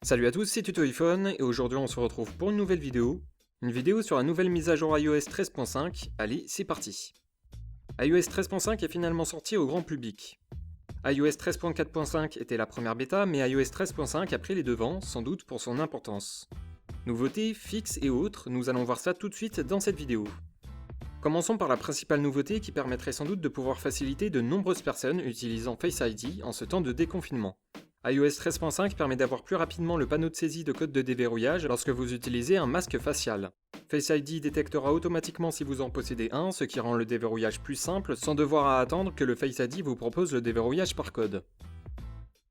Salut à tous, c'est Tuto iPhone et aujourd'hui on se retrouve pour une nouvelle vidéo. Une vidéo sur la nouvelle mise à jour iOS 13.5. Allez, c'est parti. iOS 13.5 est finalement sorti au grand public. iOS 13.4.5 était la première bêta, mais iOS 13.5 a pris les devants, sans doute pour son importance. Nouveautés, fixes et autres, nous allons voir ça tout de suite dans cette vidéo. Commençons par la principale nouveauté qui permettrait sans doute de pouvoir faciliter de nombreuses personnes utilisant Face ID en ce temps de déconfinement. iOS 13.5 permet d'avoir plus rapidement le panneau de saisie de code de déverrouillage lorsque vous utilisez un masque facial. Face ID détectera automatiquement si vous en possédez un, ce qui rend le déverrouillage plus simple sans devoir attendre que le Face ID vous propose le déverrouillage par code.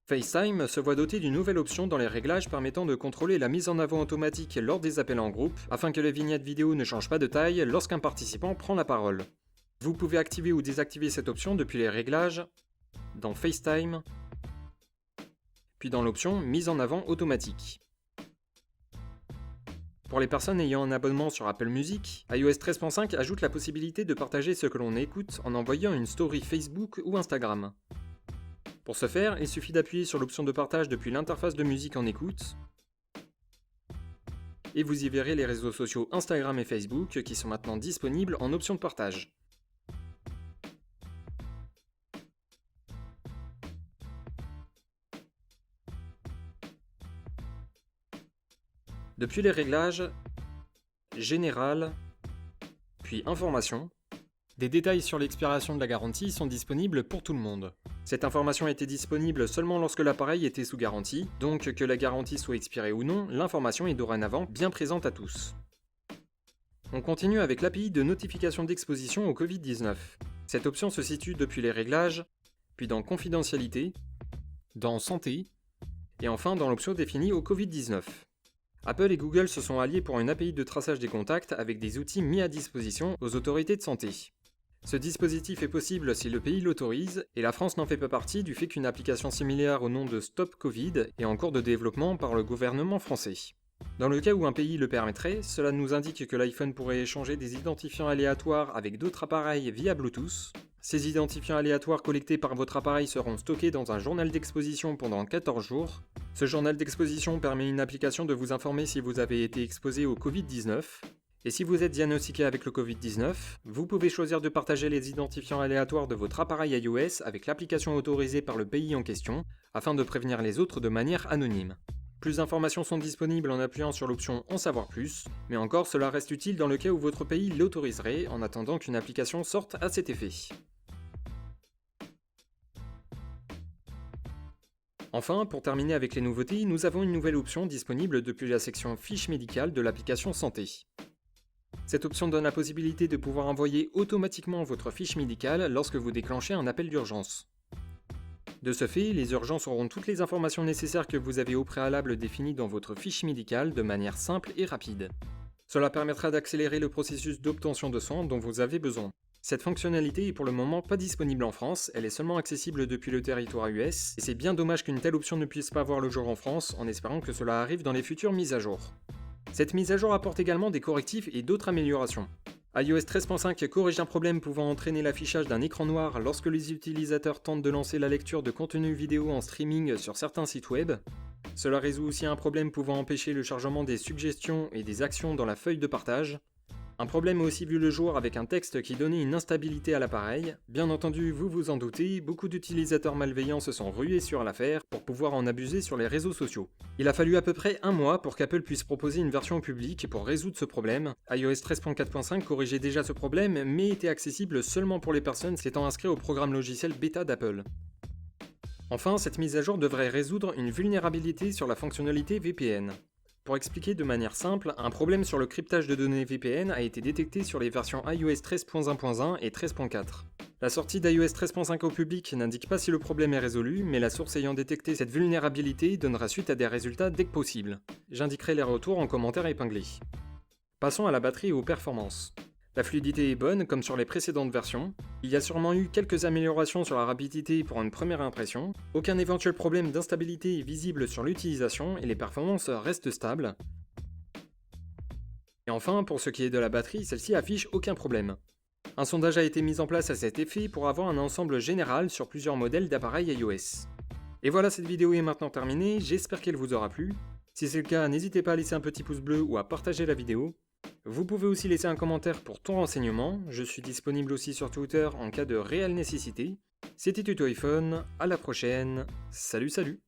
FaceTime se voit doté d'une nouvelle option dans les réglages permettant de contrôler la mise en avant automatique lors des appels en groupe, afin que les vignettes vidéo ne changent pas de taille lorsqu'un participant prend la parole. Vous pouvez activer ou désactiver cette option depuis les réglages, dans FaceTime, puis dans l'option mise en avant automatique. Pour les personnes ayant un abonnement sur Apple Music, iOS 13.5 ajoute la possibilité de partager ce que l'on écoute en envoyant une story Facebook ou Instagram. Pour ce faire, il suffit d'appuyer sur l'option de partage depuis l'interface de musique en écoute, et vous y verrez les réseaux sociaux Instagram et Facebook qui sont maintenant disponibles en option de partage. Depuis les réglages, Général, puis Informations, des détails sur l'expiration de la garantie sont disponibles pour tout le monde. Cette information était disponible seulement lorsque l'appareil était sous garantie, donc que la garantie soit expirée ou non, l'information est dorénavant bien présente à tous. On continue avec l'API de notification d'exposition au Covid-19. Cette option se situe depuis les réglages, puis dans Confidentialité, dans Santé, et enfin dans l'option définie au Covid-19. Apple et Google se sont alliés pour une API de traçage des contacts avec des outils mis à disposition aux autorités de santé. Ce dispositif est possible si le pays l'autorise, et la France n'en fait pas partie du fait qu'une application similaire au nom de Stop Covid est en cours de développement par le gouvernement français. Dans le cas où un pays le permettrait, cela nous indique que l'iPhone pourrait échanger des identifiants aléatoires avec d'autres appareils via Bluetooth. Ces identifiants aléatoires collectés par votre appareil seront stockés dans un journal d'exposition pendant 14 jours. Ce journal d'exposition permet à une application de vous informer si vous avez été exposé au Covid-19. Et si vous êtes diagnostiqué avec le Covid-19, vous pouvez choisir de partager les identifiants aléatoires de votre appareil iOS avec l'application autorisée par le pays en question, afin de prévenir les autres de manière anonyme. Plus d'informations sont disponibles en appuyant sur l'option En savoir plus, mais encore cela reste utile dans le cas où votre pays l'autoriserait en attendant qu'une application sorte à cet effet. Enfin, pour terminer avec les nouveautés, nous avons une nouvelle option disponible depuis la section Fiches médicales de l'application Santé. Cette option donne la possibilité de pouvoir envoyer automatiquement votre fiche médicale lorsque vous déclenchez un appel d'urgence. De ce fait, les urgences auront toutes les informations nécessaires que vous avez au préalable définies dans votre fiche médicale de manière simple et rapide. Cela permettra d'accélérer le processus d'obtention de soins dont vous avez besoin. Cette fonctionnalité est pour le moment pas disponible en France, elle est seulement accessible depuis le territoire US, et c'est bien dommage qu'une telle option ne puisse pas voir le jour en France, en espérant que cela arrive dans les futures mises à jour. Cette mise à jour apporte également des correctifs et d'autres améliorations. iOS 13.5 corrige un problème pouvant entraîner l'affichage d'un écran noir lorsque les utilisateurs tentent de lancer la lecture de contenu vidéo en streaming sur certains sites web. Cela résout aussi un problème pouvant empêcher le chargement des suggestions et des actions dans la feuille de partage. Un problème a aussi vu le jour avec un texte qui donnait une instabilité à l'appareil. Bien entendu, vous vous en doutez, beaucoup d'utilisateurs malveillants se sont rués sur l'affaire pour pouvoir en abuser sur les réseaux sociaux. Il a fallu à peu près un mois pour qu'Apple puisse proposer une version publique pour résoudre ce problème. iOS 13.4.5 corrigeait déjà ce problème, mais était accessible seulement pour les personnes s'étant inscrites au programme logiciel bêta d'Apple. Enfin, cette mise à jour devrait résoudre une vulnérabilité sur la fonctionnalité VPN. Pour expliquer de manière simple, un problème sur le cryptage de données VPN a été détecté sur les versions iOS 13.1.1 et 13.4. La sortie d'iOS 13.5 au public n'indique pas si le problème est résolu, mais la source ayant détecté cette vulnérabilité donnera suite à des résultats dès que possible. J'indiquerai les retours en commentaire épinglé. Passons à la batterie et aux performances. La fluidité est bonne comme sur les précédentes versions. Il y a sûrement eu quelques améliorations sur la rapidité pour une première impression. Aucun éventuel problème d'instabilité est visible sur l'utilisation et les performances restent stables. Et enfin, pour ce qui est de la batterie, celle-ci affiche aucun problème. Un sondage a été mis en place à cet effet pour avoir un ensemble général sur plusieurs modèles d'appareils iOS. Et voilà, cette vidéo est maintenant terminée, j'espère qu'elle vous aura plu. Si c'est le cas, n'hésitez pas à laisser un petit pouce bleu ou à partager la vidéo. Vous pouvez aussi laisser un commentaire pour tout renseignement, je suis disponible aussi sur Twitter en cas de réelle nécessité. C'était Tuto iPhone, à la prochaine, salut salut!